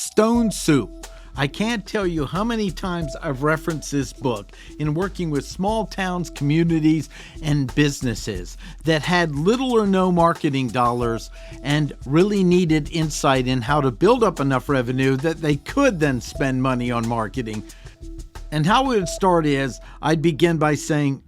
Stone Soup. I can't tell you how many times I've referenced this book in working with small towns, communities, and businesses that had little or no marketing dollars and really needed insight in how to build up enough revenue that they could then spend money on marketing. And how it would start is I'd begin by saying,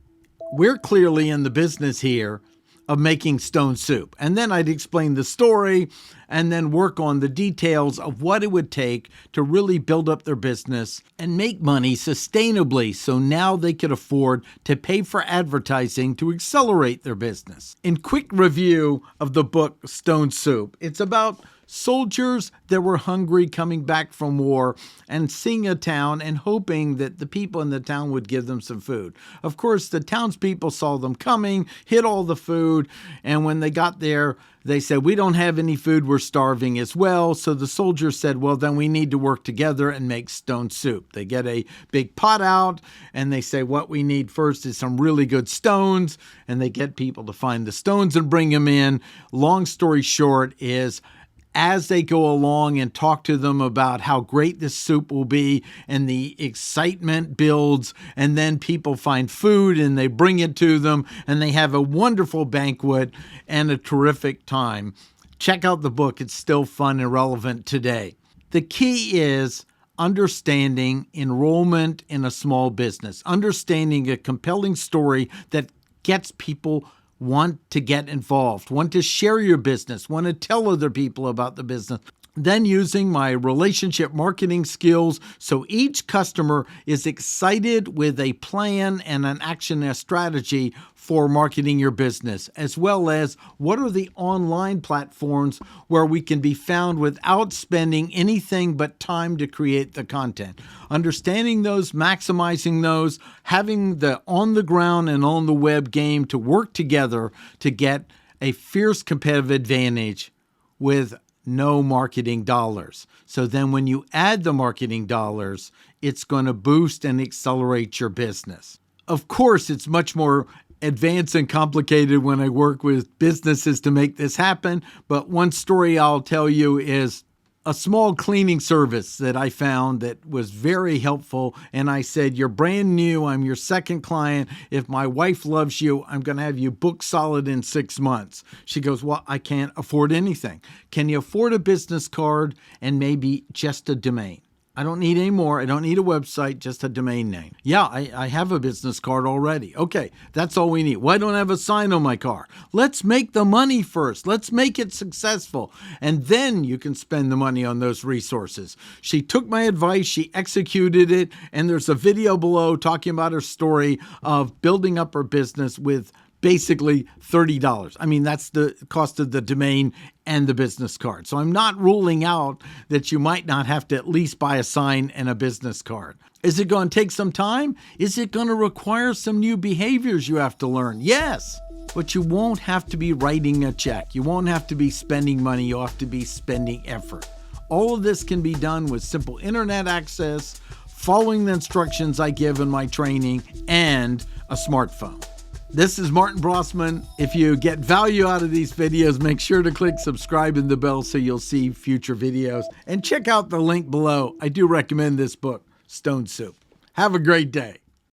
we're clearly in the business here of making stone soup. And then I'd explain the story and then work on the details of what it would take to really build up their business and make money sustainably so now they could afford to pay for advertising to accelerate their business. In quick review of the book Stone Soup, it's about soldiers that were hungry coming back from war and seeing a town and hoping that the people in the town would give them some food. Of course, the townspeople saw them coming, hid all the food, and when they got there, they said, we don't have any food, we're starving as well. So the soldiers said, well, then we need to work together and make stone soup. They get a big pot out and they say, what we need first is some really good stones. And they get people to find the stones and bring them in. Long story short is, as they go along and talk to them about how great this soup will be and the excitement builds, and then people find food and they bring it to them and they have a wonderful banquet and a terrific time. Check out the book. It's still fun and relevant today. The key is understanding enrollment in a small business, understanding a compelling story that gets people want to get involved, want to share your business, want to tell other people about the business. Then using my relationship marketing skills so each customer is excited with a plan and an action and a strategy for marketing your business, as well as what are the online platforms where we can be found without spending anything but time to create the content. Understanding those, maximizing those, having the on the ground and on the web game to work together to get a fierce competitive advantage with no marketing dollars. So then when you add the marketing dollars, it's going to boost and accelerate your business. Of course, it's much more advanced and complicated when I work with businesses to make this happen. But one story I'll tell you is a small cleaning service that I found that was very helpful. And I said, you're brand new. I'm your second client. If my wife loves you, I'm going to have you booked solid in 6 months. She goes, well, I can't afford anything. Can you afford a business card and maybe just a domain? I don't need any more. I don't need a website, just a domain name. Yeah, I have a business card already. Okay, that's all we need. Why don't I have a sign on my car? Let's make the money first. Let's make it successful. And then you can spend the money on those resources. She took my advice. She executed it. And there's a video below talking about her story of building up her business with basically $30. I mean, that's the cost of the domain and the business card. So I'm not ruling out that you might not have to at least buy a sign and a business card. Is it going to take some time? Is it going to require some new behaviors you have to learn? Yes. But you won't have to be writing a check. You won't have to be spending money. You'll have to be spending effort. All of this can be done with simple internet access, following the instructions I give in my training, and a smartphone. This is Martin Brossman. If you get value out of these videos, make sure to click subscribe and the bell so you'll see future videos. And check out the link below. I do recommend this book, Stone Soup. Have a great day.